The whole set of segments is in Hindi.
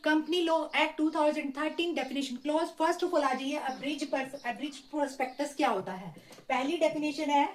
Company law act 2013 definition clause. First of all आ जाइए, अब्रिज प्रोस्पेक्टस क्या होता है। पहली डेफिनेशन है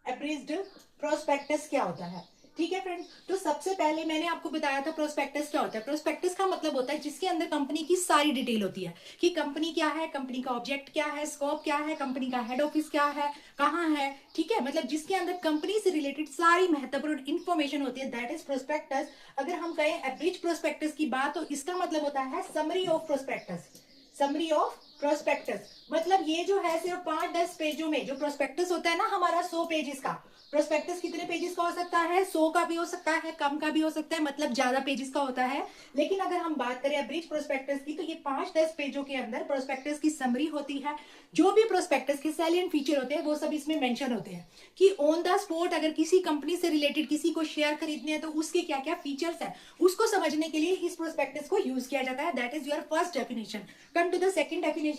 अब्रिज्ड प्रोस्पेक्टस क्या होता है। ठीक है फ्रेंड्स, तो सबसे पहले मैंने आपको बताया था प्रोस्पेक्टस क्या होता है। प्रोस्पेक्टस का मतलब होता है जिसके अंदर कंपनी की सारी डिटेल होती है कि कंपनी क्या है, कंपनी का ऑब्जेक्ट क्या है, स्कोप क्या है, कंपनी का हेड ऑफिस क्या है, कहाँ है। ठीक है, मतलब जिसके अंदर कंपनी से रिलेटेड सारी महत्वपूर्ण इंफॉर्मेशन होती है, दैट इज प्रोस्पेक्टस। अगर हम कहें एब्रिज प्रोस्पेक्टस की बात, तो इसका मतलब होता है summary of prospectus. Summary of prospectus मतलब ये जो है सिर्फ 5-10 पेजों में, जो प्रोस्पेक्टस होता है ना हमारा 100 पेजेस का, प्रोस्पेक्टस कितने पेजेस का हो सकता है, 100 का भी हो सकता है, कम का भी हो सकता है, मतलब ज्यादा पेजेस का होता है। लेकिन अगर हम बात करें ब्रीच प्रोस्पेक्टस की, तो ये 5-10 पेजों के अंदर प्रोस्पेक्टस की समरी होती है। जो भी प्रोस्पेक्टस के सैलिएंट फीचर होते हैं वो सब इसमें मेंशन होते हैं कि ऑन द स्पॉट अगर किसी कंपनी से रिलेटेड किसी को शेयर खरीदने हैं तो उसके क्या क्या फीचर्स हैं, उसको समझने के लिए इस प्रोस्पेक्टस को यूज किया जाता है। That is your first definition. Come to the second definition.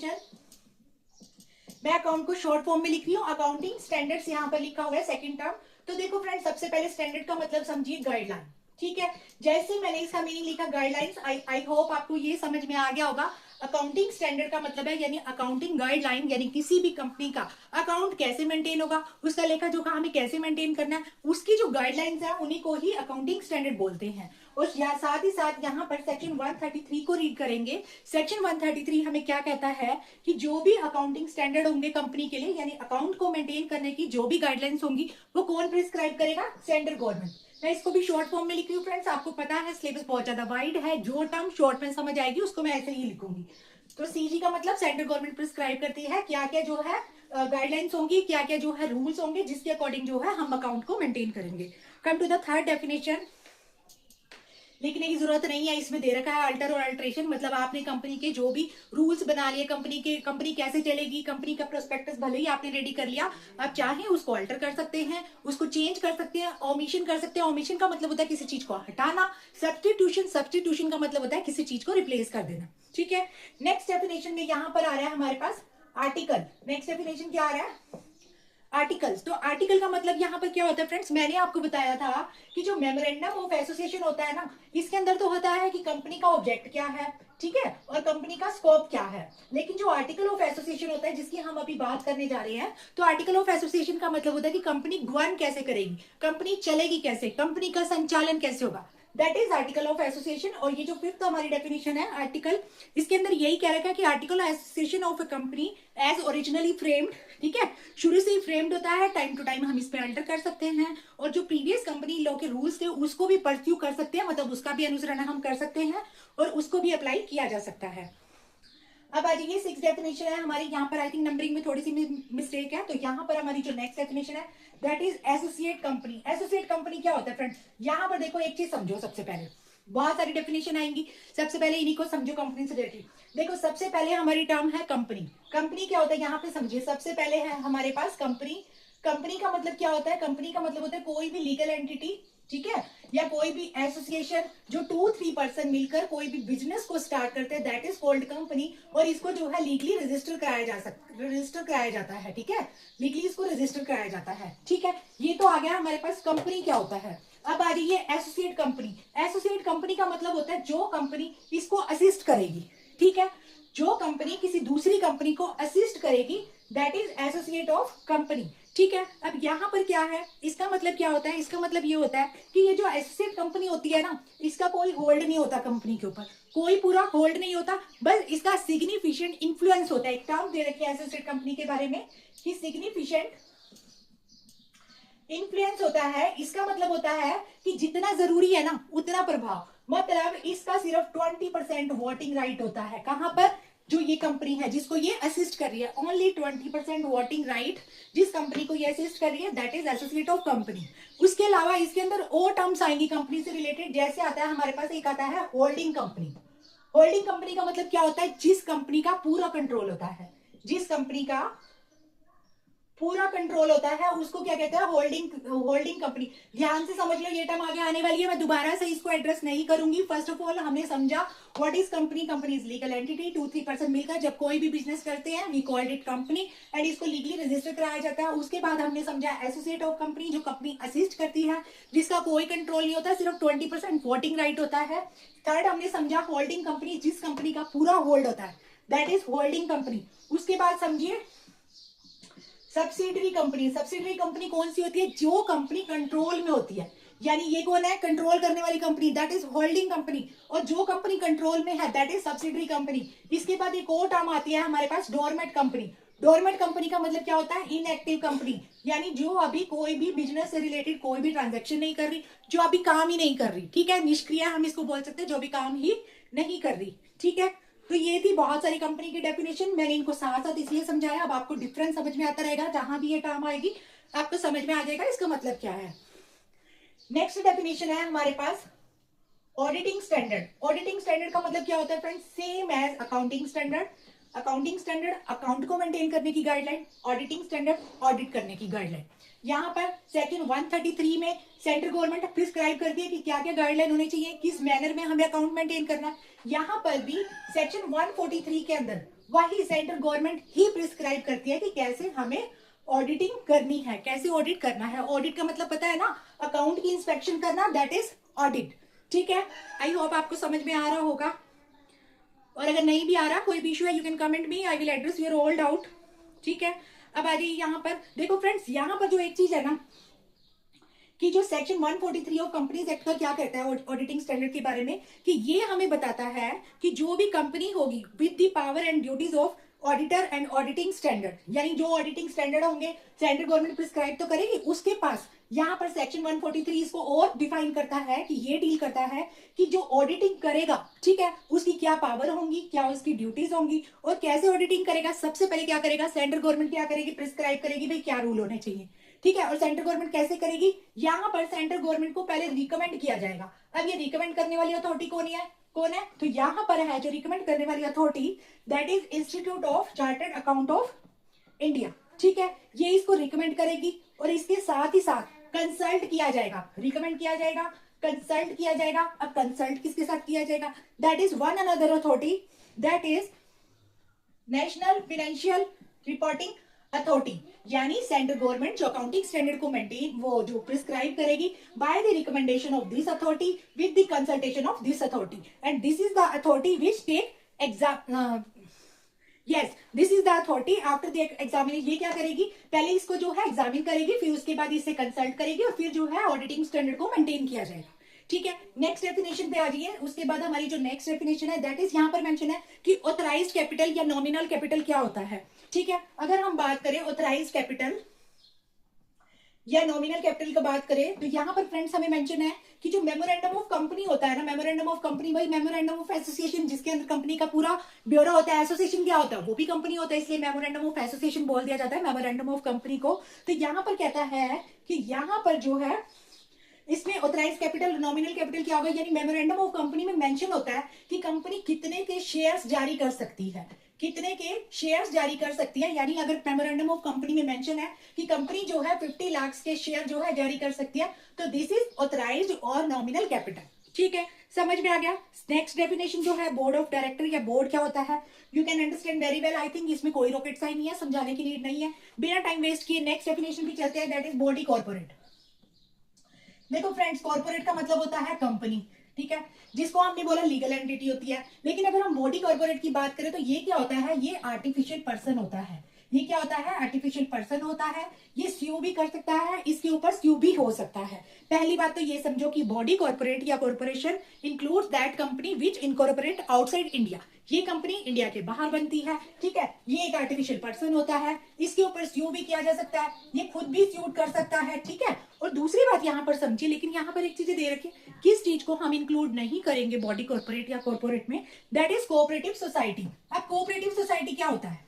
मैं अकाउंट को शॉर्ट फॉर्म में लिख रही हूँ, अकाउंटिंग स्टैंडर्ड्स यहाँ पर लिखा हुआ है सेकंड टर्म। तो देखो फ्रेंड्स, सबसे पहले स्टैंडर्ड का मतलब समझिए गाइडलाइन। ठीक है, जैसे मैंने इसका मीनिंग लिखा गाइडलाइंस, आई होप आपको ये समझ में आ गया होगा। अकाउंटिंग स्टैंडर्ड का मतलब है यानी अकाउंटिंग गाइडलाइन, यानी किसी भी कंपनी का अकाउंट कैसे मेंटेन होगा, उसका लेखा जोखा हमें कैसे मेंटेन करना है, उसकी जो गाइडलाइंस है उन्हीं को ही अकाउंटिंग स्टैंडर्ड बोलते हैं। और साथ ही साथ यहाँ पर सेक्शन 133 को रीड करेंगे। सेक्शन 133 हमें क्या कहता है कि जो भी अकाउंटिंग स्टैंडर्ड होंगे कंपनी के लिए, यानी अकाउंट को मेंटेन करने की जो भी गाइडलाइंस होंगी, वो कौन प्रिस्क्राइब करेगा, सेंट्रल गवर्नमेंट। मैं इसको भी शॉर्ट फॉर्म में लिख रही हूँ फ्रेंड्स, आपको पता है सिलेबस बहुत ज्यादा वाइड है, जो टर्म शॉर्ट में समझ आएगी उसको मैं ऐसे ही लिखूंगी। तो सीजी का मतलब सेंट्रल गवर्नमेंट प्रिस्क्राइब करती है क्या क्या जो है गाइडलाइंस होंगी, क्या क्या जो है रूल्स होंगे, जिसके अकॉर्डिंग जो है हम अकाउंट को मेंटेन करेंगे। Come to the third definition. लिखने की जरूरत नहीं है, इसमें दे रखा है अल्टर और अल्ट्रेशन, मतलब आपने कंपनी के जो भी रूल्स बना लिए, कंपनी कैसे चलेगी, कंपनी का प्रोस्पेक्टस भले ही आपने रेडी कर लिया, आप चाहें उसको अल्टर कर सकते हैं, उसको चेंज कर सकते हैं, ओमिशन कर सकते हैं। ओमिशन का मतलब होता है किसी चीज को हटाना। सब्स्टिट्यूशन का मतलब होता है किसी चीज को रिप्लेस कर देना। ठीक है, नेक्स्ट डेफिनेशन में यहां पर आ रहा है हमारे पास आर्टिकल। नेक्स्ट डेफिनेशन क्या आ रहा है, आर्टिकल्स। तो आर्टिकल का मतलब यहाँ पर क्या होता है फ्रेंड्स, मैंने आपको बताया था कि जो मेमोरेंडम ऑफ एसोसिएशन होता है ना, इसके अंदर तो होता है कि कंपनी का ऑब्जेक्ट क्या है, ठीक है, और कंपनी का स्कोप क्या है। लेकिन जो आर्टिकल ऑफ एसोसिएशन होता है जिसकी हम अभी बात करने जा रहे हैं, तो आर्टिकल ऑफ एसोसिएशन का मतलब होता है कि कंपनी गवर्न कैसे करेगी, कंपनी चलेगी कैसे, कंपनी का संचालन कैसे होगा, that is article of association. और ये जो फिफ्थ हमारी डेफिनेशन है आर्टिकल, इसके अंदर यही कह रखा है कि article association of a company as originally framed. ठीक है, शुरू से ही फ्रेम्ड होता है, टाइम टू टाइम हम इस पे अल्टर कर सकते हैं, और जो प्रीवियस कंपनी लॉ के रूल्स थे उसको भी परस्यू कर सकते हैं, मतलब उसका भी अनुसरण हम कर सकते हैं और उसको भी अप्लाई किया जा सकता है। अब आ जाइए सिक्स डेफिनेशन है हमारी, यहाँ पर आई थिंक नंबरिंग में थोड़ी सी मिस्टेक है, तो यहाँ पर हमारी जो नेक्स्ट डेफिनेशन है that is associate company. Associate company क्या होता है फ्रेंड, यहाँ पर देखो एक चीज समझो, सबसे पहले बहुत सारी डेफिनेशन आएंगी, सबसे पहले इन्हीं को समझो कंपनी से रिलेटेड। देखो सबसे पहले हमारी टर्म है कंपनी। कंपनी क्या होता है यहाँ पे समझिए, सबसे पहले है हमारे पास कंपनी। कंपनी का मतलब क्या होता है, कंपनी का मतलब होता है कोई भी लीगल एंटिटी, ठीक है, या कोई भी एसोसिएशन जो 2-3 पर्सन मिलकर कोई भी बिजनेस को स्टार्ट करते हैं, दैट इज कॉल्ड कंपनी। और इसको जो है लीगली रजिस्टर कराया जाता है। ठीक है, लीगली इसको रजिस्टर कराया जाता है। ठीक है, ये तो आ गया हमारे पास कंपनी क्या होता है। अब आ रही है एसोसिएट कंपनी। एसोसिएट कंपनी का मतलब होता है जो कंपनी इसको असिस्ट करेगी। ठीक है, जो कंपनी किसी दूसरी कंपनी को असिस्ट करेगी, that is associate of company. ठीक है, अब यहाँ पर क्या है, इसका मतलब क्या होता है, इसका मतलब ये होता है कि ये जो एसोसिएट कंपनी होती है ना, इसका कोई होल्ड नहीं होता कंपनी के ऊपर, कोई पूरा होल्ड नहीं होता, बस इसका सिग्निफिकेंट इन्फ्लुएंस होता है। एक टर्म दे रखी है एसोसिएट कंपनी के बारे में कि सिग्निफिकेंट इन्फ्लुएंस होता है। इसका मतलब होता है कि जितना जरूरी है ना उतना प्रभाव, मतलब इसका सिर्फ 20% वोटिंग राइट होता है। कहां पर, जो ये कंपनी है जिसको ये असिस्ट कर रही है, ओनली 20% वोटिंग राइट जिस कंपनी को ये असिस्ट कर रही है, that is associate of company. उसके अलावा इसके अंदर और टर्म्स आएंगी कंपनी से रिलेटेड, जैसे आता है हमारे पास एक आता है होल्डिंग कंपनी। होल्डिंग कंपनी का मतलब क्या होता है, जिस कंपनी का पूरा कंट्रोल होता है, जिस कंपनी का पूरा कंट्रोल होता है, उसको क्या कहते हैं, होल्डिंग होल्डिंग कंपनी। ध्यान से समझ लो, ये टर्म आगे आने वाली है, मैं दोबारा से इसको एड्रेस नहीं करूंगी। फर्स्ट ऑफ ऑल हमने समझा what is company. Company is legal entity, 2-3 person मिलकर जब कोई भी बिजनेस करते हैं we called it company, and इसको लीगली रजिस्टर कराया जाता है। उसके बाद हमने समझा एसोसिएट ऑफ कंपनी, जो कंपनी असिस्ट करती है, जिसका कोई कंट्रोल नहीं होता, सिर्फ 20% वोटिंग राइट होता है। थर्ड हमने समझा होल्डिंग कंपनी, जिस कंपनी का पूरा होल्ड होता है, दैट इज होल्डिंग कंपनी। उसके बाद समझिए सब्सिडरी कंपनी। सब्सिडरी कंपनी कौन सी होती है, जो कंपनी कंट्रोल में होती है, यानी ये कौन है, कंट्रोल करने वाली company, that is holding company. और जो कंपनी कंट्रोल में है दैट इज सब्सिडरी कंपनी। इसके बाद एक और टर्म आती है हमारे पास, डोरमेट कंपनी। डोरमेट कंपनी का मतलब क्या होता है, इनएक्टिव कंपनी, यानी जो अभी कोई भी बिजनेस से रिलेटेड कोई भी ट्रांजेक्शन नहीं कर रही, जो अभी काम ही नहीं कर रही, ठीक है, निष्क्रिय हम इसको बोल सकते हैं, जो भी काम ही नहीं कर रही, ठीक है। तो ये थी बहुत सारी कंपनी की डेफिनेशन, मैंने इनको साथ साथ इसलिए समझाया, अब आपको डिफरेंस समझ में आता रहेगा, जहां भी ये टर्म आएगी आपको समझ में आ जाएगा इसका मतलब क्या है। नेक्स्ट डेफिनेशन है हमारे पास ऑडिटिंग स्टैंडर्ड। ऑडिटिंग स्टैंडर्ड का मतलब क्या होता है friends, same as accounting standard. Accounting standard account को मेंटेन करने की गाइडलाइन, ऑडिटिंग स्टैंडर्ड ऑडिट करने की गाइडलाइन। यहाँ पर सेक्शन 133 में सेंट्रल गवर्नमेंट प्रिस्क्राइब करती है कि क्या क्या गाइडलाइन होनी चाहिए, किस मैनर में हमें अकाउंट मेंटेन करना है। यहाँ पर भी सेक्शन 143 के अंदर वही सेंट्रल गवर्नमेंट ही प्रिस्क्राइब करती है कि कैसे हमें ऑडिटिंग करनी है, कैसे ऑडिट करना है। ऑडिट का मतलब पता है ना, अकाउंट की इंस्पेक्शन करना, दैट इज ऑडिट, ठीक है। आई होप आपको समझ में आ रहा होगा, और अगर नहीं भी आ रहा, कोई भी इशू है, you can comment me, I will address your all doubt, ठीक है। अब आ जाइए यहाँ पर, देखो फ्रेंड्स, यहाँ पर जो एक चीज है ना, कि जो सेक्शन 143 ऑफ कंपनीज एक्ट का क्या कहता है ऑडिटिंग स्टैंडर्ड के बारे में, कि ये हमें बताता है कि जो भी कंपनी होगी with the power and duties of auditor and auditing standard, यानी जो ऑडिटिंग स्टैंडर्ड होंगे सेंट्रल गवर्नमेंट प्रिस्क्राइब तो करेगी, उसके पास यहाँ पर सेक्शन 143 इसको और डिफाइन करता है, कि ये डील करता है कि जो ऑडिटिंग करेगा, ठीक है, उसकी क्या पावर होंगी, क्या उसकी ड्यूटीज होंगी, और कैसे ऑडिटिंग करेगा। सबसे पहले क्या करेगा, सेंट्रल गवर्नमेंट क्या करेगी, प्रिस्क्राइब करेगी भाई क्या रूल होने चाहिए, ठीक है। और सेंट्रल गवर्नमेंट कैसे करेगी, यहाँ पर सेंट्रल गवर्नमेंट को पहले रिकमेंड किया जाएगा। अब ये रिकमेंड करने वाली अथॉरिटी कौन है, तो यहाँ पर है जो रिकमेंड करने वाली authority, that is institute of chartered account of India, ठीक है। ये इसको रिकमेंड करेगी, और इसके साथ ही साथ कंसल्ट किया जाएगा, रिकमेंड किया जाएगा, कंसल्ट किया जाएगा। अब कंसल्ट किसके साथ किया जाएगा, that is one another authority, that is national financial reporting authority, यानी सेंट्रल गवर्नमेंट जो अकाउंटिंग स्टैंडर्ड को मेंटेन, वो जो प्रिस्क्राइब करेगी by the recommendation of this authority with the consultation of this authority, and this is the authority which take exam, yes this is the authority after the examination. ये क्या करेगी, पहले इसको जो है एग्जामिन करेगी, फिर उसके बाद इससे कंसल्ट करेगी, और फिर जो है ऑडिटिंग स्टैंडर्ड को मेंटेन किया जाएगा, ठीक है। नेक्स्ट डेफिनेशन पे आ जाइए। उसके बाद हमारी जो नेक्स्ट डेफिनेशन है, दैट इज यहाँ पर मेंशन है कि ऑथराइज्ड कैपिटल या नॉमिनल कैपिटल क्या होता है, ठीक है। अगर हम बात करें ऑथराइज्ड कैपिटल या नॉमिनल कैपिटल की बात करें, तो यहाँ पर फ्रेंड्स हमें मेंशन है कि जो मेमोरेंडम ऑफ कंपनी होता है ना, मेमोरेंडम ऑफ कंपनी, भाई मेमोरेंडम ऑफ एसोसिएशन, जिसके अंदर कंपनी का पूरा ब्यूरो होता है। एसोसिएशन क्या होता है, वो भी कंपनी होता है, इसलिए मेमोरेंडम ऑफ एसोसिएशन बोल दिया जाता है मेमोरेंडम ऑफ कंपनी को। तो यहाँ पर कहता है कि यहाँ पर जो है इसमें ऑथराइज कैपिटल नॉमिनल कैपिटल क्या होगा, यानी मेमोरेंडम ऑफ कंपनी में मेंशन होता है कि कंपनी कितने के शेयर्स जारी कर सकती है, कितने के शेयर्स जारी कर सकती है। यानी अगर मेमोरेंडम ऑफ कंपनी में मेंशन है कि कंपनी जो है 50 लाख के शेयर जो है जारी कर सकती है, तो दिस इज ऑथराइज्ड और नॉमिनल कैपिटल, ठीक है। समझ में आ गया। नेक्स्ट डेफिनेशन जो है बोर्ड ऑफ डायरेक्टर या बोर्ड क्या होता है, you can understand very well. I think इसमें कोई रॉकेट साइंस नहीं है, समझाने की नीड नहीं है। बिना टाइम वेस्ट किए नेक्स्ट डेफिनेशन भी चलते हैं, दैट इज बॉडी कॉर्पोरेट। देखो फ्रेंड्स, कॉर्पोरेट का मतलब होता है कंपनी, ठीक है, जिसको हमने बोला लीगल एंटिटी होती है। लेकिन अगर हम बॉडी कॉर्पोरेट की बात करें तो ये क्या होता है, ये आर्टिफिशियल पर्सन होता है। ये क्या होता है, आर्टिफिशियल पर्सन होता है। ये स्यू भी कर सकता है, इसके ऊपर स्यू भी हो सकता है। पहली बात तो ये समझो कि बॉडी कॉर्पोरेट या corporation includes that company which incorporate outside India. ये कंपनी इंडिया के बाहर बनती है, ठीक है। ये एक आर्टिफिशियल पर्सन होता है, इसके ऊपर स्यू भी किया जा सकता है, ये खुद भी स्यूट कर सकता है, ठीक है। और दूसरी बात यहाँ पर समझिए, लेकिन यहाँ पर एक चीज दे रखी है, किस चीज को हम इंक्लूड नहीं करेंगे बॉडी कॉर्पोरेट या कॉर्पोरेट में, दैट इज कोऑपरेटिव सोसाइटी। अब कोऑपरेटिव सोसाइटी क्या होता है,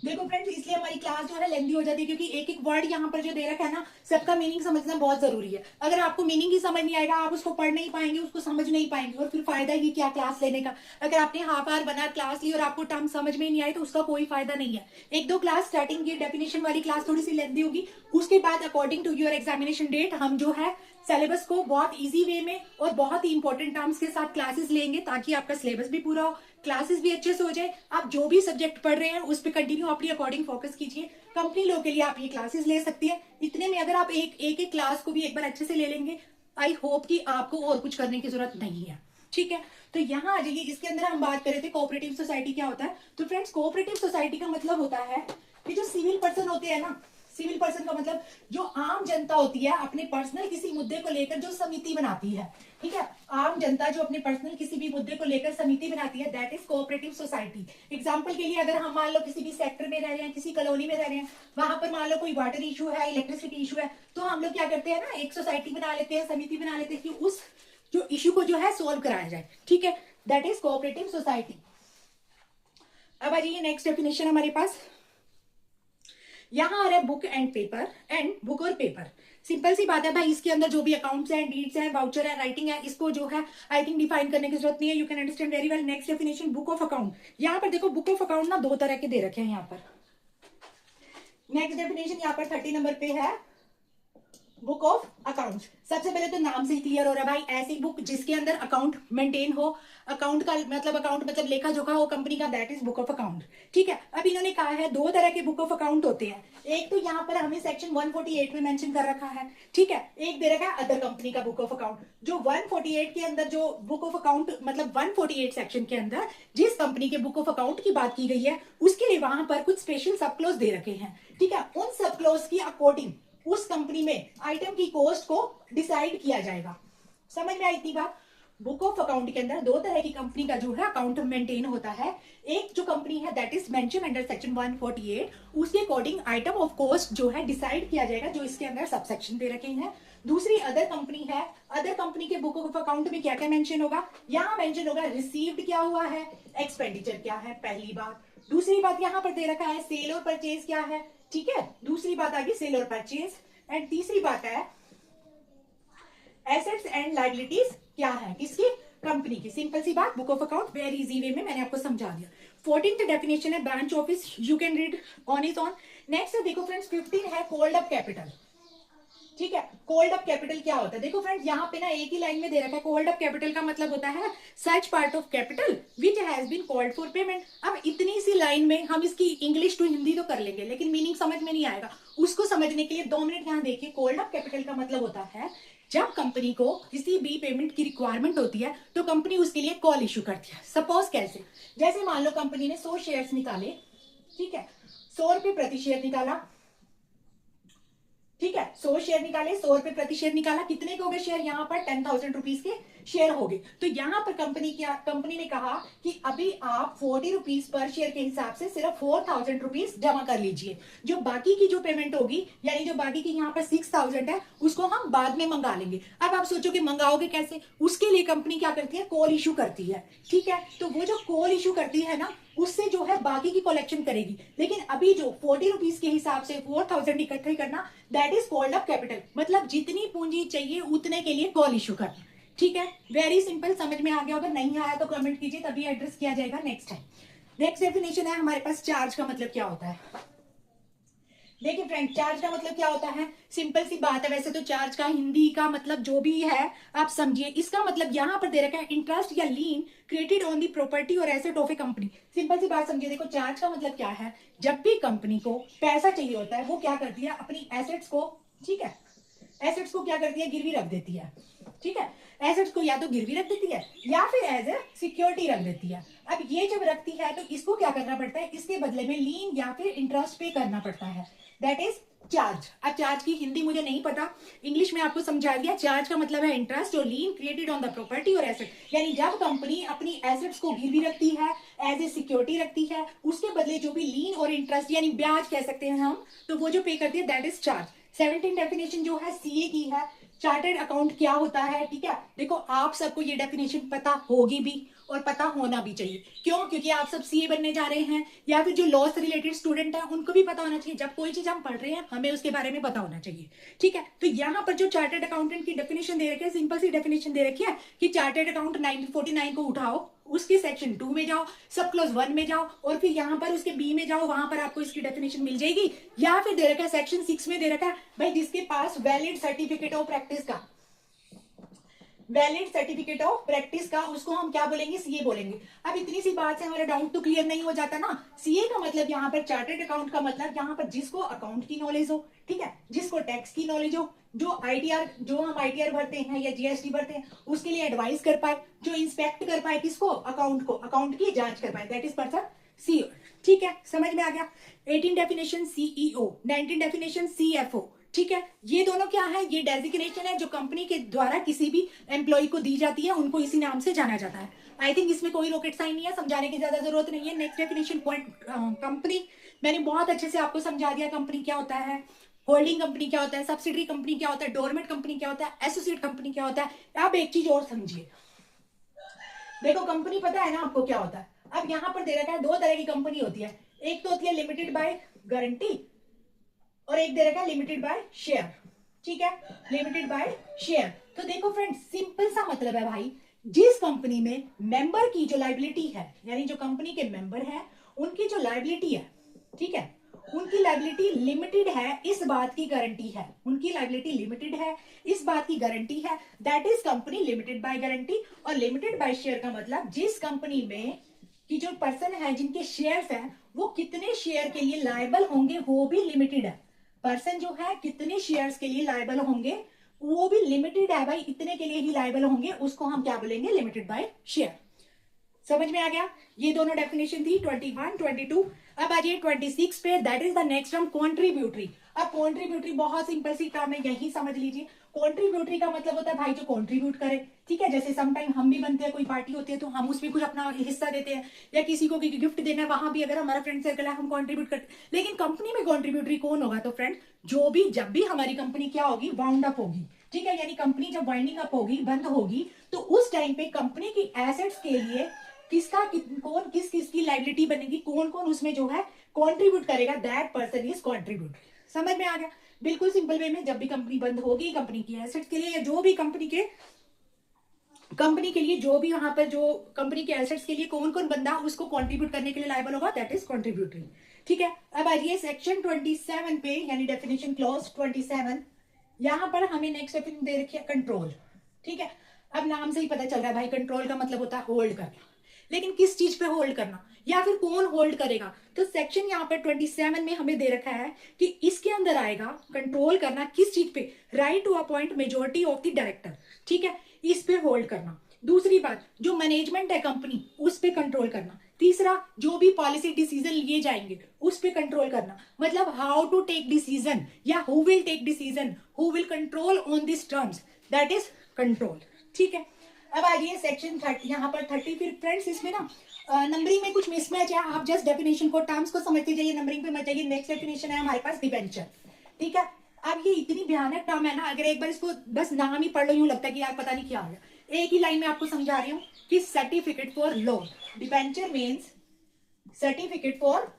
देखो फ्रेंड्स, इसलिए हमारी क्लास जो है लेंदी हो जाती है, क्योंकि एक एक वर्ड यहाँ पर जो दे रखा है ना, सबका मीनिंग समझना बहुत जरूरी है। अगर आपको मीनिंग ही समझ नहीं आएगा, आप उसको पढ़ नहीं पाएंगे, उसको समझ नहीं पाएंगे, और फिर फायदा ही क्या क्लास लेने का। अगर आपने हाफ आवर बना क्लास ली और आपको टर्म समझ में नहीं आई तो उसका कोई फायदा नहीं है। एक दो क्लास स्टार्टिंग की डेफिनेशन वाली क्लास थोड़ी सी लेंदी होगी, उसके बाद according to your examination date हम जो है सिलेबस को बहुत इजी वे में और बहुत ही इंपॉर्टेंट टर्म्स के साथ क्लासेस लेंगे, ताकि आपका सिलेबस भी पूरा हो, क्लासेस भी अच्छे से हो जाए। आप जो भी सब्जेक्ट पढ़ रहे हैं उस पर कंटिन्यू अपनी अकॉर्डिंग फोकस कीजिए। कंपनी लो के लिए आप ये क्लासेस ले सकती है। इतने में अगर आप एक क्लास को भी एक बार अच्छे से ले लेंगे, आई होप कि आपको और कुछ करने की जरूरत नहीं है। ठीक है, तो यहाँ आ जाइए। इसके अंदर हम बात कर रहे थे कोऑपरेटिव सोसाइटी क्या होता है। तो फ्रेंड्स, कोऑपरेटिव सोसाइटी का मतलब होता है कि जो सिविल पर्सन होते हैं ना, सिविल पर्सन का मतलब जो आम जनता होती है, अपने पर्सनल किसी मुद्दे को लेकर जो समिति बनाती है। ठीक है, आम जनता जो अपने पर्सनल किसी भी मुद्दे को लेकर समिति बनाती है, that is cooperative society. Example के लिए, अगर हम मान लो किसी भी सेक्टर में रह रहे हैं, किसी कॉलोनी में रह रहे हैं, वहां पर मान लो कोई वाटर इशू है, इलेक्ट्रिसिटी इशू है, तो हम लोग क्या करते हैं ना, एक सोसाइटी बना लेते हैं, समिति बना लेते हैं कि उस जो इशू को जो है सोल्व कराया जाए। ठीक है, दैट इज कोऑपरेटिव सोसाइटी। अब आ जाइए नेक्स्ट डेफिनेशन हमारे पास। यहां आ रहा है book and paper, and book और पेपर। सिंपल सी बात है भाई, इसके अंदर जो भी अकाउंट्स हैं, डीड्स हैं, वाउचर है, राइटिंग है, इसको जो है आई थिंक डिफाइन करने की जरूरत नहीं है, you can understand very well. Next definition, book of account. यहाँ पर देखो, बुक ऑफ अकाउंट ना दो तरह के दे रखे हैं यहाँ पर। नेक्स्ट डेफिनेशन यहाँ पर 30 नंबर पे है, बुक ऑफ अकाउंट। सबसे पहले तो नाम से ही क्लियर हो रहा है भाई, ऐसी बुक जिसके अंदर अकाउंट मेंटेन हो, अकाउंट का मतलब अकाउंट मतलब लेखा जोखा हो कंपनी का, that is book of account. ठीक है, अब इन्होंने कहा है दो तरह के बुक ऑफ अकाउंट होते हैं। एक तो यहाँ पर हमें सेक्शन 148 में मेंशन कर रखा है। ठीक है, एक दे रखा है अदर कंपनी का बुक ऑफ अकाउंट। जो 148 के अंदर जो बुक ऑफ अकाउंट मतलब 148 सेक्शन के अंदर जिस कंपनी के बुक ऑफ अकाउंट की बात की गई है, उसके लिए वहां पर कुछ स्पेशल सब क्लोज दे रखे हैं। ठीक है, उन सब क्लोज की अकॉर्डिंग उस कंपनी में आइटम की कॉस्ट को डिसाइड किया जाएगा। समझ में आई इतनी बात। बुक ऑफ अकाउंट के अंदर दो तरह की कंपनी का जो है अकाउंट मेंटेन होता है। एक जो कंपनी है that is mention under section 148, उसके अकॉर्डिंग आइटम ऑफ कॉस्ट जो है डिसाइड किया जाएगा, जो इसके अंदर सब सेक्शन दे रखे हैं। दूसरी अदर कंपनी है, अदर कंपनी के बुक ऑफ अकाउंट में क्या क्या मेंशन होगा, यहाँ मेंशन होगा रिसीव्ड क्या हुआ है, एक्सपेंडिचर क्या है, पहली बात। दूसरी बात यहाँ पर दे रखा है सेल और परचेज क्या है। ठीक है, दूसरी बात आ गई सेल और परचेज। एंड तीसरी बात है एसेट्स एंड लायबिलिटीज क्या है, किसकी, कंपनी की। सिंपल सी बात, book of account very easy way में मैंने आपको समझा दिया। 14th डेफिनेशन है branch office, you can read on is on. Next देखो फ्रेंड्स, 15 है कोल्ड अप कैपिटल। ठीक है, कोल्ड अप कैपिटल क्या होता है, देखो फ्रेंड्स यहाँ पे ना एक ही लाइन में दे रखा है। कोल्ड अप कैपिटल का मतलब होता है such part of capital which has been called for payment. अब इतनी सी लाइन में हम इसकी इंग्लिश टू हिंदी तो कर लेंगे, लेकिन मीनिंग समझ में नहीं आएगा। उसको समझने के लिए 2 मिनट यहाँ देखिए। कोल्ड अप कैपिटल का मतलब होता है जब कंपनी को किसी भी पेमेंट की रिक्वायरमेंट होती है तो कंपनी उसके लिए कॉल इशू करती है। सपोज कैसे, जैसे मान लो कंपनी ने 100 शेयर्स निकाले। ठीक है, 100 रुपए प्रति शेयर निकाला। ठीक है, 100 शेयर निकाले, 100 रुपए प्रति शेयर निकाला। कितने के हो गए शेयर, यहाँ पर 10,000 रुपीज के शेयर हो गए। तो यहाँ पर कंपनी ने कहा कि अभी आप 40 रुपीज पर शेयर के हिसाब से सिर्फ 4,000 रुपीज जमा कर लीजिए। जो बाकी की जो पेमेंट होगी, यानी जो बाकी की यहाँ पर 6,000 है, उसको हम बाद में मंगा लेंगे। अब आप सोचो कि मंगाओगे कैसे, उसके लिए कंपनी क्या करती है, कॉल इशू करती है। ठीक है, तो वो जो कॉल इशू करती है ना, उससे जो है बाकी की कलेक्शन करेगी। लेकिन अभी जो 40 रुपीज के हिसाब से 4,000 इकट्ठे करना, that is called up capital. मतलब जितनी पूंजी चाहिए उतने के लिए कॉल इशू करना। ठीक है, वेरी सिंपल, समझ में आ गया होगा। नहीं आया तो कमेंट कीजिए, तभी एड्रेस किया जाएगा नेक्स्ट टाइम। नेक्स्ट डेफिनेशन है हमारे पास चार्ज का मतलब क्या होता है। देखिए फ्रेंड, चार्ज का मतलब क्या होता है, सिंपल सी बात है। वैसे तो चार्ज का हिंदी का मतलब जो भी है आप समझिए। इसका मतलब यहाँ पर दे रखा है इंटरेस्ट या lien created on the property और asset of a company. Simple सी बात समझिए। देखो, चार्ज का मतलब क्या है, जब भी कंपनी को पैसा चाहिए होता है, वो क्या करती है, अपनी एसेट्स को, ठीक है, एसेट्स को क्या करती है, गिरवी रख देती है। ठीक है, एसेट्स को या तो गिरवी रख देती है या फिर एज ए सिक्योरिटी रख देती है। अब ये जब रखती है तो इसको क्या करना पड़ता है, इसके बदले में लीन या फिर इंटरेस्ट पे करना पड़ता है, दैट इज चार्ज। अब चार्ज की हिंदी मुझे नहीं पता, इंग्लिश में आपको समझा दिया। चार्ज का मतलब है इंटरेस्ट और लीन क्रिएटेड ऑन द प्रॉपर्टी और एसेट। यानी जब कंपनी अपनी एसेट्स को गिरवी रखती है, एज ए सिक्योरिटी रखती है, उसके बदले जो भी लीन और इंटरेस्ट यानी ब्याज कह सकते हैं हम, तो वो जो पे करती है दैट इज चार्ज। 17 डेफिनेशन जो है सीए की है, चार्टर्ड अकाउंट क्या होता है, ठीक है। देखो आप सबको ये डेफिनेशन पता होगी भी और पता होना भी चाहिए। क्यों? क्योंकि आप सब सीए बनने जा रहे हैं, या फिर जो लॉ से रिलेटेड स्टूडेंट है उनको भी पता होना चाहिए। जब कोई चीज हम पढ़ रहे हैं हमें उसके बारे में पता होना चाहिए, ठीक है। तो यहाँ पर जो चार्टर्ड अकाउंटेंट की डेफिनेशन दे रखी है, सिंपल सी डेफिनेशन दे रखी है कि चार्टर्ड अकाउंट 1949 को उठाओ, उसके सेक्शन 2 में जाओ, सब क्लॉज 1 में जाओ, और फिर यहाँ पर उसके बी में जाओ, वहां पर आपको इसकी डेफिनेशन मिल जाएगी। या फिर दे रखा है सेक्शन 6 में दे रखा है भाई, जिसके पास वैलिड सर्टिफिकेट ऑफ प्रैक्टिस का, वैलिड सर्टिफिकेट ऑफ प्रैक्टिस का, उसको हम क्या बोलेंगे? सीए बोलेंगे। अब इतनी सी बात से हमारा डाउट तो क्लियर नहीं हो जाता ना। सीए का मतलब यहाँ पर चार्टर्ड अकाउंट का मतलब यहाँ पर जिसको अकाउंट की नॉलेज हो, ठीक है, जिसको टैक्स की नॉलेज हो, जो आईटीआर, जो हम आईटीआर भरते हैं या जीएसटी भरते हैं उसके लिए एडवाइस कर पाए, जो इंस्पेक्ट कर पाए किसको? अकाउंट को, अकाउंट की जांच कर पाए, दैट इज पर्सन सीईओ, ठीक है। समझ में आ गया? 18 डेफिनेशन सीईओ, 19 डेफिनेशन सीएफओ, ठीक है। ये दोनों क्या है? ये डेजिग्नेशन है जो कंपनी के द्वारा किसी भी एम्प्लॉय को दी जाती है, उनको इसी नाम से जाना जाता है। आई थिंक इसमें कोई रॉकेट साइन नहीं है, समझाने की ज्यादा जरूरत नहीं है। नेक्स्ट डेफिनेशन पॉइंट, कंपनी, मैंने बहुत अच्छे से आपको समझा दिया कंपनी क्या होता है, होल्डिंग कंपनी क्या होता है, सब्सिडरी कंपनी क्या होता है, डोरमेट कंपनी क्या होता है, एसोसिएट कंपनी क्या होता है। अब एक चीज और समझिए, देखो कंपनी पता है ना आपको क्या होता है। अब यहाँ पर दे रखा है दो तरह की कंपनी होती है, एक तो होती है लिमिटेड बाय गारंटी और एक दे रखा है लिमिटेड बाय शेयर, ठीक है, लिमिटेड बाय शेयर। तो देखो फ्रेंड्स, सिंपल सा मतलब है भाई, जिस कंपनी में मेंबर की जो लाइबिलिटी है, यानी जो कंपनी के मेंबर है उनकी जो लाइबिलिटी है, ठीक है, उनकी लाइबिलिटी लिमिटेड है, इस बात की गारंटी है, उनकी लाइबिलिटी लिमिटेड है, इस बात की गारंटी है, that is company limited by guarantee. और लिमिटेड बाय शेयर का मतलब जिस कंपनी में कि जो पर्सन है, जिनके शेयर्स हैं, वो कितने शेयर के लिए लायबल होंगे वो भी लिमिटेड है। पर्सन जो है कितने शेयर्स के लिए लायबल होंगे वो भी लिमिटेड है भाई, इतने के लिए ही लायबल होंगे, उसको हम क्या बोलेंगे? Limited by share. समझ में आ गया? ये दोनों डेफिनेशन थी 21, 22। अब आ जाइए 26 पे, that is the next term contributory. अब कॉन्ट्रीब्यूटरी बहुत सिंपल सी टर्म है, यही समझ लीजिए। कॉन्ट्रीब्यूटरी का मतलब होता है भाई जो कॉन्ट्रीब्यूट करे, ठीक है। जैसे समटाइम हम भी बनते हैं, कोई पार्टी होती है तो हम उसमें कुछ अपना हिस्सा देते हैं, या किसी को गिफ्ट देना है, वहां भी अगर हमारा फ्रेंड सर्कल है हम कॉन्ट्रीब्यूट करते हैं। लेकिन कंपनी में कॉन्ट्रीब्यूटरी कौन होगा? तो फ्रेंड, जो भी जब भी हमारी कंपनी क्या होगी? वाउंड अप होगी, ठीक है, यानी कंपनी जब वाइंडिंग अप होगी, बंद होगी, तो उस टाइम पे कंपनी की एसेट्स के लिए किसका कौन किस किस की लाइबिलिटी बनेगी, कौन कौन उसमें जो है कंट्रीब्यूट करेगा, दैट पर्सन इज कंट्रीब्यूट। समझ में आ गया? बिल्कुल सिंपल वे में, जब भी कंपनी बंद होगी, कंपनी की एसेट्स के लिए या जो भी कंपनी के लिए जो भी वहां पर जो कंपनी के एसेट्स के लिए कौन कौन बंदा उसको कंट्रीब्यूट करने के लिए लायबल होगा, दैट इज कंट्रीब्यूटरी, ठीक है। अब आइए सेक्शन 27 पे, यानी डेफिनेशन क्लॉज 27। यहां पर हमें नेक्स्ट डेफिनेशन दे रखी है कंट्रोल, ठीक है। अब नाम से ही पता चल रहा है भाई, कंट्रोल का मतलब होता है होल्ड करना, लेकिन किस चीज पे होल्ड करना या फिर कौन होल्ड करेगा? तो सेक्शन यहाँ पर 27 में हमें दे रखा है कि इसके अंदर आएगा कंट्रोल करना किस चीज पे? Right to appoint majority of the director, ठीक है, इस पे होल्ड करना। दूसरी बात, जो मैनेजमेंट है कंपनी उस पे कंट्रोल करना। तीसरा, जो भी पॉलिसी डिसीजन लिए जाएंगे उस पे कंट्रोल करना, मतलब हाउ टू टेक डिसीजन या who will take decision, who will control on this terms, that is control, ठीक है। अब आइए सेक्शन 30, यहाँ पर 30। फिर फ्रेंड्स इसमें ना नंबरिंग में कुछ मिसमैच है, आप जस्ट डेफिनेशन को, टर्म्स को समझते जाइए, नंबरिंग पे मत जाइए। नेक्स्ट डेफिनेशन है हमारे पास डिबेंचर, ठीक है। अब ये इतनी भयानक टर्म है ना, अगर एक बार इसको बस नाम ही पढ़ लो यूं लगता है कि यार पता नहीं क्या आ गया। एक ही लाइन में आपको समझा रही हूँ कि certificate for loan, debenture means certificate for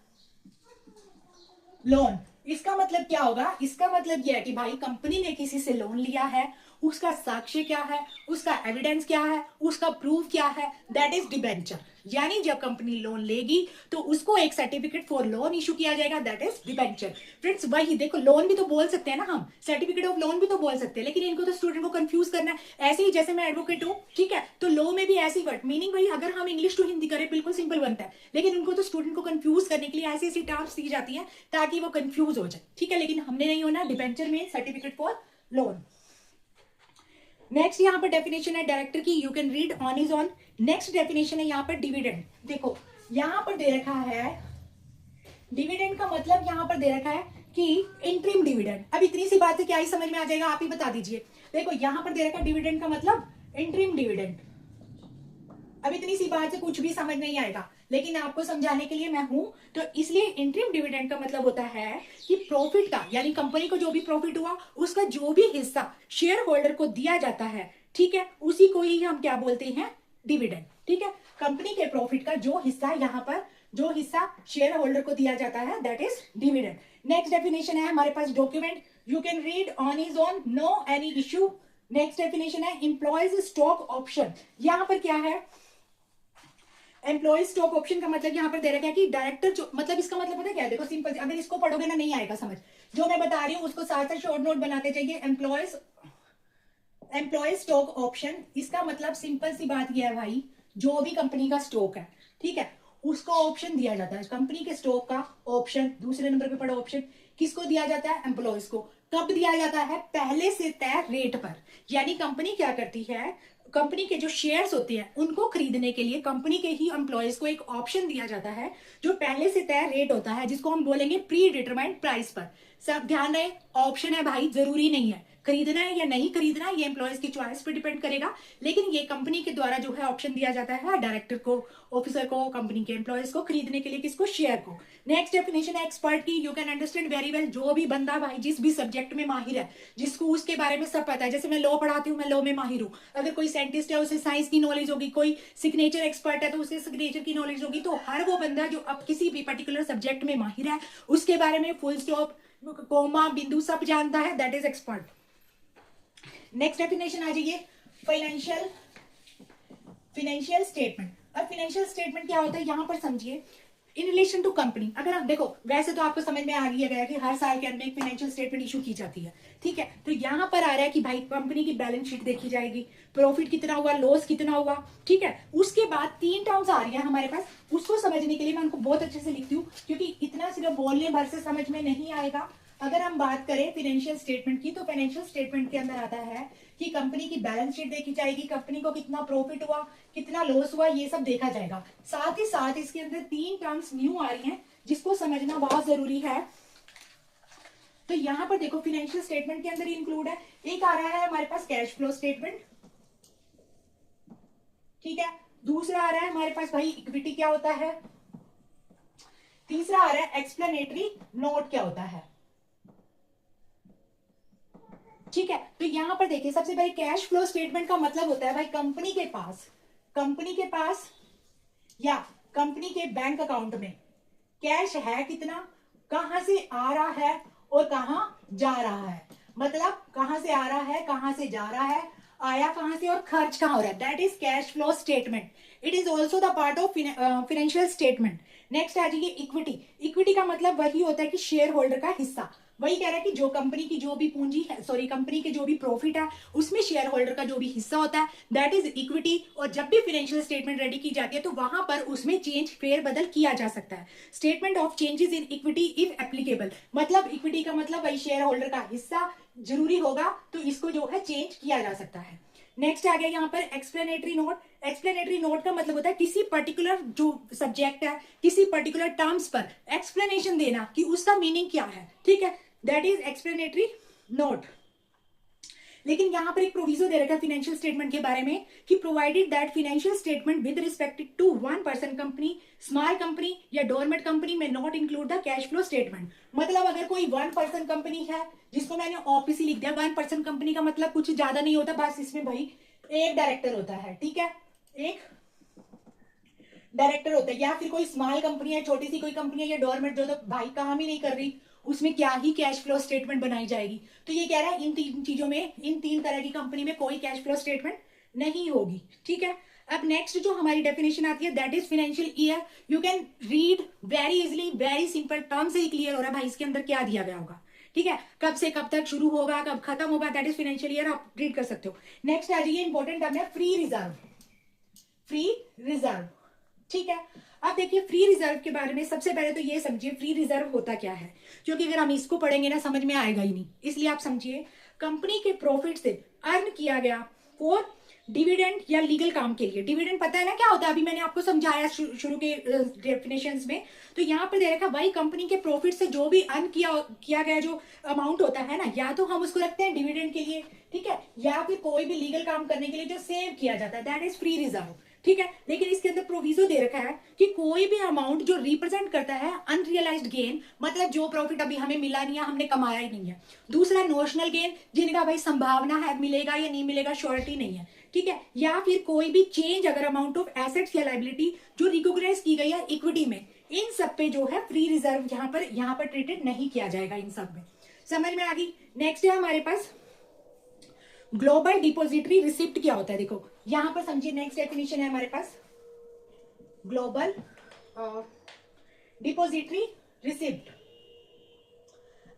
loan. इसका मतलब क्या होगा? इसका मतलब यह है कि भाई कंपनी ने किसी से लोन लिया है, उसका साक्ष्य क्या है, उसका एविडेंस क्या है, उसका प्रूफ क्या है, दैट इज डिबेंचर। यानी जब कंपनी लोन लेगी तो उसको एक सर्टिफिकेट फॉर लोन इशू किया जाएगा, दैट इज डिबेंचर। फ्रेंड्स वही देखो, लोन भी तो बोल सकते हैं ना हम, सर्टिफिकेट ऑफ लोन भी तो बोल सकते हैं, लेकिन इनको तो स्टूडेंट को कंफ्यूज करना है। ऐसे ही जैसे मैं एडवोकेट हूँ, ठीक है, तो लॉ में भी ऐसी वर्ड मीनिंग वही, अगर हम इंग्लिश टू हिंदी करें बिल्कुल सिंपल बनता है, लेकिन उनको तो स्टूडेंट को कंफ्यूज करने के लिए ऐसी ऐसी टर्म्स दी जाती है ताकि वो कंफ्यूज हो जाए, ठीक है, लेकिन हमने नहीं होना। डिबेंचर में सर्टिफिकेट फॉर लोन। नेक्स्ट यहाँ पर डेफिनेशन है डायरेक्टर की, you can read on is on. Next definition है यहाँ पर डिविडेंड। देखो यहाँ पर दे रखा है डिविडेंड का मतलब यहाँ पर दे रखा है कि इंटरिम डिविडेंड। अब इतनी सी बात है, क्या ही समझ में आ जाएगा, आप ही बता दीजिए। देखो यहाँ पर दे रखा है डिविडेंड का मतलब इंटरिम डिविडेंड। अब इतनी सी बात से कुछ भी समझ नहीं आएगा। लेकिन आपको समझाने के लिए मैं हूं, तो इसलिए इंटरिम डिविडेंड का मतलब होता है कि प्रॉफिट का, यानी कंपनी को जो भी प्रॉफिट हुआ उसका जो भी हिस्सा शेयर होल्डर को दिया जाता है, ठीक है, उसी को ही हम क्या बोलते हैं, डिविडेंड। ठीक है, कंपनी के प्रॉफिट का जो हिस्सा, यहाँ पर जो हिस्सा शेयर होल्डर को दिया जाता है, that is dividend. Next definition है हमारे पास document, you can read on is on, no any issue. Next definition है एम्प्लॉयज स्टॉक ऑप्शन। यहां पर क्या है, एम्प्लॉय स्टॉक ऑप्शन का मतलब यहां पर दे रखा है कि डायरेक्टर जो, मतलब इसका मतलब पता है क्या, देखो सिंपल, अगर इसको पढ़ोगे ना नहीं आएगा समझ, जो मैं बता रही हूं उसको साथ साथ शॉर्ट नोट बनाते जाइए। एम्प्लॉय स्टॉक ऑप्शन, इसका मतलब सिंपल सी बात यह है भाई, जो भी कंपनी का स्टॉक है, ठीक है, उसको ऑप्शन दिया जाता है। कंपनी के स्टॉक का ऑप्शन, दूसरे नंबर पे पड़ा ऑप्शन, किसको दिया जाता है, एम्प्लॉयज को। कब दिया जाता है, पहले से तय रेट पर। यानी कंपनी क्या करती है, कंपनी के जो शेयर्स होते हैं उनको खरीदने के लिए कंपनी के ही एम्प्लॉयज को एक ऑप्शन दिया जाता है, जो पहले से तय रेट होता है, जिसको हम बोलेंगे प्री डिटरमाइंड प्राइस पर। सब ध्यान रहे, ऑप्शन है भाई, जरूरी नहीं है खरीदना है या नहीं खरीदना, ये एम्प्लॉयज की चॉइस पे डिपेंड करेगा, लेकिन ये कंपनी के द्वारा जो है ऑप्शन दिया जाता है डायरेक्टर को, ऑफिसर को, कंपनी के एम्प्लॉयज को खरीदने के लिए, किसको, शेयर को। नेक्स्ट डेफिनेशन है एक्सपर्ट की, you can understand very well, जो भी बंदा भाई जिस भी सब्जेक्ट में माहिर है, जिसको उसके बारे में सब पता है, जैसे मैं लॉ पढ़ाती हूँ, मैं लॉ में माहिर हूँ, अगर कोई साइंटिस्ट है उसे साइंस की नॉलेज होगी, कोई सिग्नेचर एक्सपर्ट है तो उसे सिग्नेचर की नॉलेज होगी, तो हर वो बंदा जो अब किसी भी पर्टिकुलर सब्जेक्ट में माहिर है उसके बारे में फुल स्टॉप, कोमा, बिंदु सब जानता है, that is expert. Next definition आ जाइए, फाइनेंशियल स्टेटमेंट। अब फाइनेंशियल स्टेटमेंट क्या होता है, यहां पर समझिए, इन रिलेशन टू कंपनी। अगर आप देखो, वैसे तो आपको समझ में आ गया कि हर साल के अंदर एक फाइनेंशियल स्टेटमेंट इशू की जाती है, ठीक है, तो यहां पर आ रहा है कि भाई कंपनी की बैलेंस शीट देखी जाएगी, प्रॉफिट कितना हुआ, लॉस कितना हुआ, ठीक है। उसके बाद 3 टर्म्स आ रही है हमारे पास, उसको समझने के लिए मैं उनको बहुत अच्छे से लिखती हूँ, क्योंकि इतना सिर्फ बोलने भर से समझ में नहीं आएगा। अगर हम बात करें फाइनेंशियल स्टेटमेंट की, तो फाइनेंशियल स्टेटमेंट के अंदर आता है कि कंपनी की बैलेंस शीट देखी जाएगी, कंपनी को कितना प्रॉफिट हुआ, कितना लॉस हुआ, ये सब देखा जाएगा। साथ ही साथ इसके अंदर 3 टर्म्स न्यू आ रही हैं, जिसको समझना बहुत जरूरी है। तो यहां पर देखो, फाइनेंशियल स्टेटमेंट के अंदर इंक्लूड है, एक आ रहा है हमारे पास कैश फ्लो स्टेटमेंट, ठीक है, दूसरा आ रहा है हमारे पास भाई इक्विटी क्या होता है, तीसरा आ रहा है एक्सप्लेनेटरी नोट क्या होता है, ठीक है। तो यहां पर देखिए, सबसे पहले कैश फ्लो स्टेटमेंट का मतलब होता है भाई कंपनी के पास या कंपनी के बैंक अकाउंट में कैश है कितना, कहां से आ रहा है और कहां जा रहा है, मतलब कहां से आ रहा है, कहां से जा रहा है, आया कहां से और खर्च कहां हो रहा है, that is cash flow statement. It is also the part of financial statement. Next आ जाइए इक्विटी। इक्विटी का मतलब वही होता है कि शेयर होल्डर का हिस्सा। वही कह रहा है कि जो कंपनी की जो भी पूंजी है, सॉरी, कंपनी के जो भी प्रॉफिट है उसमें शेयर होल्डर का जो भी हिस्सा होता है, दैट इज इक्विटी। और जब भी फाइनेंशियल स्टेटमेंट रेडी की जाती है तो वहां पर उसमें चेंज, फेर बदल किया जा सकता है। Statement of changes in equity if applicable, मतलब इक्विटी का मतलब वही शेयर होल्डर का हिस्सा जरूरी होगा तो इसको जो है चेंज किया जा सकता है। नेक्स्ट आ गया यहाँ पर एक्सप्लेनेटरी नोट। एक्सप्लेनेटरी नोट का मतलब होता है किसी पर्टिकुलर जो सब्जेक्ट है, किसी पर्टिकुलर टर्म्स पर एक्सप्लेनेशन देना कि उसका मीनिंग क्या है, ठीक है, दैट इज एक्सप्लेनेटरी नोट। लेकिन यहां पर एक प्रोविजो दे रखा है फाइनेंशियल स्टेटमेंट के बारे में कि provided that financial statement with respect to 1% company, small company या डोरमेट कंपनी में not include the cash flow statement. मतलब अगर कोई 1% कंपनी है, जिसको मैंने ऑफिस लिख दिया, 1% कंपनी का मतलब कुछ ज्यादा नहीं होता, बस इसमें भाई एक डायरेक्टर होता है, ठीक है, एक डायरेक्टर होता है, या फिर कोई स्मॉल कंपनी है, छोटी सी कोई कंपनी है, या डोरमेट जो तो भाई काम ही नहीं कर रही, उसमें क्या ही कैश फ्लो स्टेटमेंट बनाई जाएगी। तो ये कह रहा है इन 3 चीजों में, इन 3 तरह की कंपनी में कोई कैश फ्लो स्टेटमेंट नहीं होगी, ठीक है। अब नेक्स्ट जो हमारी डेफिनेशन आती है, that is financial year. You can read very easily, very simple term से ही क्लियर हो रहा है भाई इसके अंदर क्या दिया गया होगा, ठीक है, कब से कब तक शुरू होगा, कब खत्म होगा, दैट इज फाइनेंशियल ईयर, आप रीड कर सकते हो। नेक्स्ट आ जाइए, इंपॉर्टेंट टर्म है फ्री रिजर्व। फ्री रिजर्व, ठीक है। अब देखिए फ्री रिजर्व के बारे में सबसे पहले तो ये समझिए फ्री रिजर्व होता क्या है, क्योंकि अगर हम इसको पढ़ेंगे ना समझ में आएगा ही नहीं, इसलिए आप समझिए कंपनी के प्रॉफिट से अर्न किया गया फॉर डिविडेंड या लीगल काम के लिए। डिविडेंड पता है ना क्या होता है, अभी मैंने आपको समझाया शुरू के डेफिनेशंस में। तो यहाँ पर दे रखा भाई कंपनी के प्रॉफिट से जो भी अर्न किया गया जो अमाउंट होता है ना, या तो हम उसको रखते हैं डिविडेंड के लिए, ठीक है, या फिर कोई भी लीगल काम करने के लिए जो सेव किया जाता है, दैट इज फ्री रिजर्व, ठीक है। लेकिन इसके अंदर प्रोविजो दे रखा है कि कोई भी अमाउंट जो रिप्रेजेंट करता है अनरियलाइज्ड गेन, मतलब जो प्रॉफिट अभी हमें मिला नहीं है, हमने कमाया ही नहीं है। दूसरा नोशनल गेन, जिनका भाई संभावना है मिलेगा या नहीं मिलेगा, श्योरिटी नहीं है, ठीक है। या फिर कोई भी चेंज अगर अमाउंट ऑफ एसेट्स या लाइबिलिटी जो रिकॉग्नाइज की गई है इक्विटी में, इन सब पे जो है फ्री रिजर्व यहाँ पर ट्रीटेड नहीं किया जाएगा इन सब में। समझ में आ गई। नेक्स्ट है हमारे पास ग्लोबल डिपोजिटरी रिसिप्ट क्या होता है। देखो यहां पर समझिए, नेक्स्ट डेफिनेशन है हमारे पास ग्लोबल डिपोजिटरी रिसिप्ट।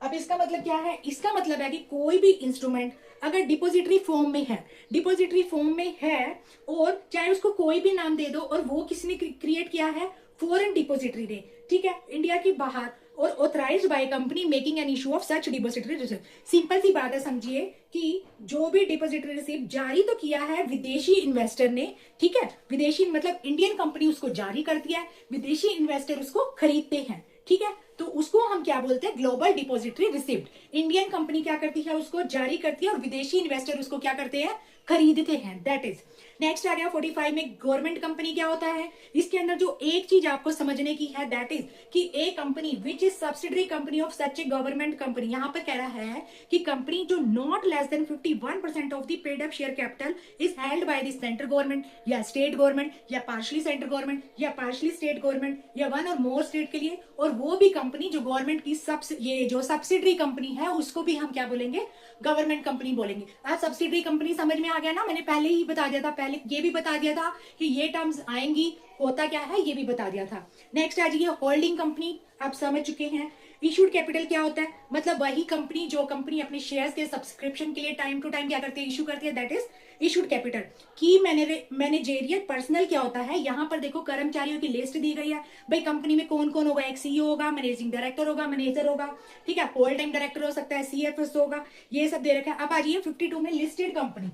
अब इसका मतलब क्या है? इसका मतलब है कि कोई भी इंस्ट्रूमेंट अगर डिपोजिटरी फॉर्म में है, डिपोजिटरी फॉर्म में है, और चाहे उसको कोई भी नाम दे दो, और वो किसी ने क्रिएट किया है, फॉरेन डिपोजिटरी ने, ठीक है, इंडिया के बाहर, और authorised by company making an issue of such depository receipt. Simple सी बात है, समझिए कि जो भी डिपोजिटरी रिसिप्ट जारी तो किया है विदेशी इन्वेस्टर ने, ठीक है, विदेशी मतलब इंडियन कंपनी उसको जारी करती है, विदेशी इन्वेस्टर उसको खरीदते हैं, ठीक है, तो उसको हम क्या बोलते हैं? Global depository receipt. Indian company क्या करती है? उसको जारी करती है, और विदेशी इन्वेस्टर उसको क्या करते हैं? खरीदते हैं। That is. नेक्स्ट आ गया 45 में गवर्नमेंट कंपनी क्या होता है। इसके अंदर जो एक चीज आपको समझने की है, दैट इज कि a company which is subsidiary company of such a government company. यहां पर कह रहा है कि कंपनी जो not less than 51% of the paid up share capital is held by the central government या स्टेट गवर्नमेंट या पार्शली सेंट्रल गवर्नमेंट या पार्शली स्टेट गवर्नमेंट या वन और मोर स्टेट के लिए, और वो भी कंपनी जो गवर्नमेंट की ये जो सब्सिडरी कंपनी है उसको भी हम क्या बोलेंगे? गवर्नमेंट कंपनी बोलेंगे। आज सब्सिडरी कंपनी समझ में आ गया ना? मैंने पहले ही बता दिया था, पहले ये भी बता दिया था कि ये टर्म्स आएंगी, होता क्या है ये भी बता दिया था। नेक्स्ट आ जाइए होल्डिंग कंपनी, आप समझ चुके हैं। इशूड कैपिटल क्या होता है? मतलब वही कंपनी जो कंपनी अपने शेयर्स के सब्सक्रिप्शन के लिए टाइम टू टाइम क्या करती है? इशू करती है, दैट इज इशूड कैपिटल। की मैनेजेरियल पर्सनल क्या होता है? यहाँ पर देखो कर्मचारियों की लिस्ट दी गई है, भाई कंपनी में कौन कौन होगा, एक सीईओ होगा, मैनेजिंग डायरेक्टर होगा, मैनेजर होगा, ठीक है, होल टाइम डायरेक्टर हो सकता है, सीएफएस होगा, ये सब दे रखा है। अब आ जाइए 52 में लिस्टेड कंपनी।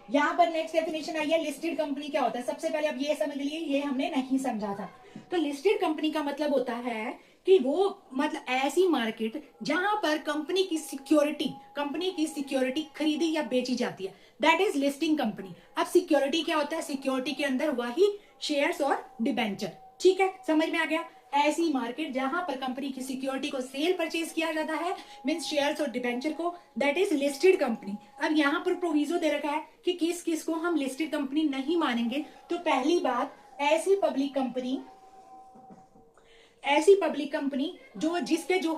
यहां पर नेक्स्ट डेफिनेशन आई है लिस्टेड कंपनी क्या होता है। सबसे पहले अब ये समझ लिए, ये हमने नहीं समझा था। तो लिस्टेड कंपनी का मतलब होता है कि वो मतलब ऐसी मार्केट जहां पर कंपनी की सिक्योरिटी खरीदी या बेची जाती है, दैट इज लिस्टिंग कंपनी। अब सिक्योरिटी क्या होता है? सिक्योरिटी के अंदर वही शेयर्स और डिबेंचर, ठीक है, समझ में आ गया। ऐसी मार्केट जहां पर कंपनी की सिक्योरिटी को सेल परचेज किया जाता है, मींस शेयर्स और डिबेंचर को, दैट इज लिस्टेड कंपनी। अब यहां पर प्रोविजो दे रखा है कि किस किस को हम लिस्टेड कंपनी नहीं मानेंगे। तो पहली बात, ऐसी पब्लिक कंपनी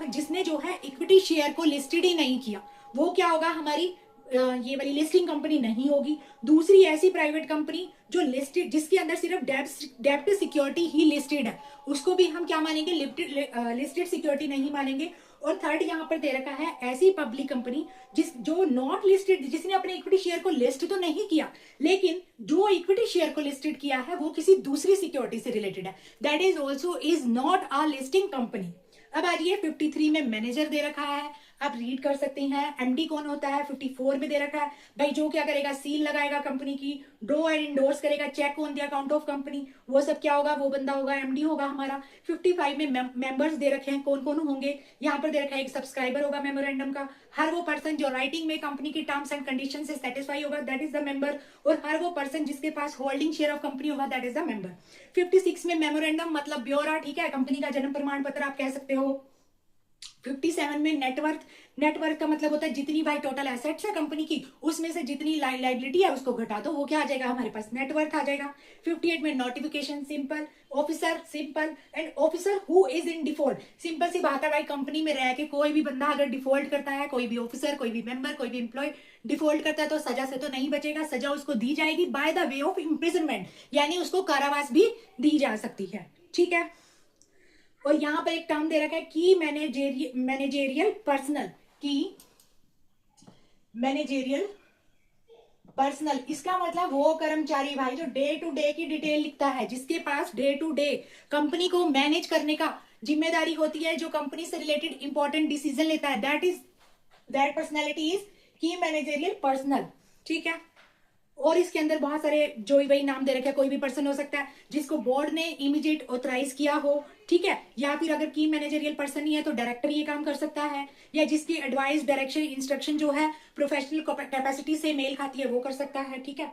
जिसने जो है इक्विटी शेयर को लिस्टेड ही नहीं किया, वो क्या होगा? हमारी ये वाली लिस्टिंग कंपनी नहीं होगी। दूसरी ऐसी प्राइवेट कंपनी जो लिस्टेड, जिसके अंदर सिर्फ डेब्ट सिक्योरिटी ही लिस्टेड है, उसको भी हम क्या मानेंगे? लिस्टेड सिक्योरिटी नहीं मानेंगे। और थर्ड यहाँ पर दे रखा है ऐसी पब्लिक कंपनी जो नॉट लिस्टेड, जिसने अपने इक्विटी शेयर को लिस्ट तो नहीं किया, लेकिन जो इक्विटी शेयर को लिस्टेड किया है वो किसी दूसरी सिक्योरिटी से रिलेटेड है, that is also is not a listing company. अब आ जाइए 53 में मैनेजर दे रखा है, आप रीड कर सकते हैं। एमडी कौन होता है? 54 में दे रखा है, भाई जो क्या करेगा? सील लगाएगा कंपनी की, ड्रॉ एंड इंडोर्स करेगा cheque on the account of company, वो सब क्या होगा? वो बंदा होगा, एमडी होगा हमारा। 55 में मेंबर्स दे रखे हैं, कौन कौन होंगे? यहाँ पर दे रखा है एक सब्सक्राइबर होगा मेमोरेंडम का, हर वो पर्सन जो राइटिंग में कंपनी की टर्म्स एंड कंडीशन से सेटिस्फाई होगा, दैट इज द मेंबर, और हर वो पर्सन जिसके पास होल्डिंग शेयर ऑफ कंपनी होगा, दैट इज द मेंबर। 56 में मेमोरेंडम मतलब ब्योरा, ठीक है, कंपनी का जन्म प्रमाण पत्र आप कह सकते हो। 57 में नेटवर्थ का मतलब होता है जितनी भाई टोटल एसेट्स है कंपनी की, उसमें से जितनी लाइबिलिटी है उसको घटा दो, वो क्या आ जाएगा? हमारे पास नेटवर्थ आ जाएगा। 58 में notification simple, officer simple, and officer who is in default. Simple सी बात है भाई, कंपनी में रह के कोई भी बंदा अगर डिफॉल्ट करता है, कोई भी ऑफिसर, कोई भी मेंबर, कोई भी एम्प्लॉय डिफॉल्ट करता है, तो सजा से तो नहीं बचेगा, सजा उसको दी जाएगी by the way of imprisonment, यानी उसको कारावास भी दी जा सकती है, ठीक है। और यहां पर एक टर्म दे रखा है की मैनेजेरियल पर्सनल। इसका मतलब वो कर्मचारी भाई जो डे टू डे की डिटेल लिखता है, जिसके पास डे टू डे कंपनी को मैनेज करने का जिम्मेदारी होती है, जो कंपनी से रिलेटेड इंपॉर्टेंट डिसीजन लेता है, दैट पर्सनैलिटी इज की मैनेजेरियल पर्सनल, ठीक है। और इसके अंदर बहुत सारे जो वही नाम दे रखे हैं, कोई भी पर्सन हो सकता है जिसको बोर्ड ने इमीडिएट ऑथराइज किया हो, ठीक है, या फिर अगर की मैनेजरियल पर्सन नहीं है तो डायरेक्टर ये काम कर सकता है, या जिसकी एडवाइस, डायरेक्शन, इंस्ट्रक्शन जो है प्रोफेशनल कैपेसिटी से मेल खाती है वो कर सकता है, ठीक है।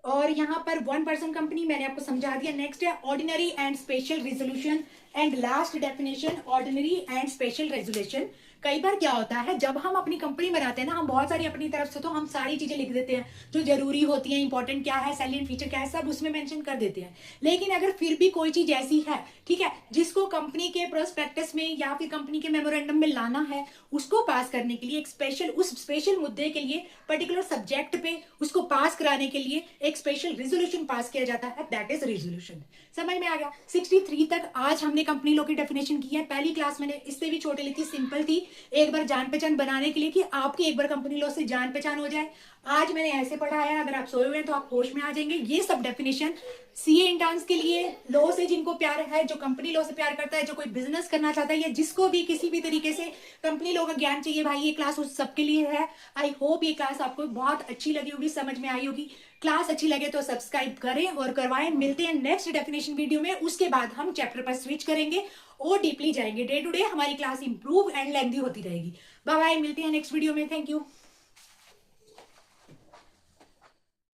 और यहाँ पर 1% कंपनी मैंने आपको समझा दिया। नेक्स्ट है ordinary and special resolution and last definition ordinary and special resolution. कई बार क्या होता है जब हम अपनी कंपनी बनाते हैं ना, हम बहुत सारी अपनी तरफ से तो हम सारी चीजें लिख देते हैं जो जरूरी होती है, इंपॉर्टेंट क्या है, सैलिएंट फीचर क्या है, सब उसमें मेंशन कर देते हैं। लेकिन अगर फिर भी कोई चीज ऐसी है, ठीक है, जिसको कंपनी के प्रोस्पेक्टस में या फिर कंपनी के मेमोरेंडम में लाना है, उसको पास करने के लिए एक स्पेशल, उस स्पेशल मुद्दे के लिए पर्टिकुलर सब्जेक्ट पे उसको पास कराने के लिए एक स्पेशल रेजोल्यूशन पास किया जाता है, दैट इज रेजोल्यूशन। समझ में आ गया? 63 तक आज हमने कंपनी लॉ की डेफिनेशन की है। पहली क्लास मैंने इससे भी छोटी ली थी, सिंपल थी, एक बार जान पहचान बनाने के लिए कि आपकी एक बार कंपनी लॉ से जान पहचान हो जाए। आज मैंने ऐसे पढ़ाया, अगर आप सोए हुए हैं तो आप होश में आ जाएंगे। ये सब डेफिनेशन सीए इंटर्न्स के लिए, लॉ से जिनको प्यार है, जो कंपनी लॉ से प्यार करता है, जो कोई बिजनेस करना चाहता है, या जिसको भी किसी भी तरीके से कंपनी लॉ का ज्ञान चाहिए, भाई ये क्लास उस सबके लिए है। आई होप ये क्लास आपको बहुत अच्छी लगी होगी, समझ में आई होगी। क्लास अच्छी लगे तो सब्सक्राइब करें और करवाएं। मिलते हैं नेक्स्ट डेफिनेशन वीडियो में, उसके बाद हम चैप्टर पर स्विच करेंगे और डीपली जाएंगे। डे टू डे हमारी क्लास इंप्रूव एंड लेंथी होती रहेगी। बाय बाय, मिलते हैं नेक्स्ट वीडियो में। Thank you.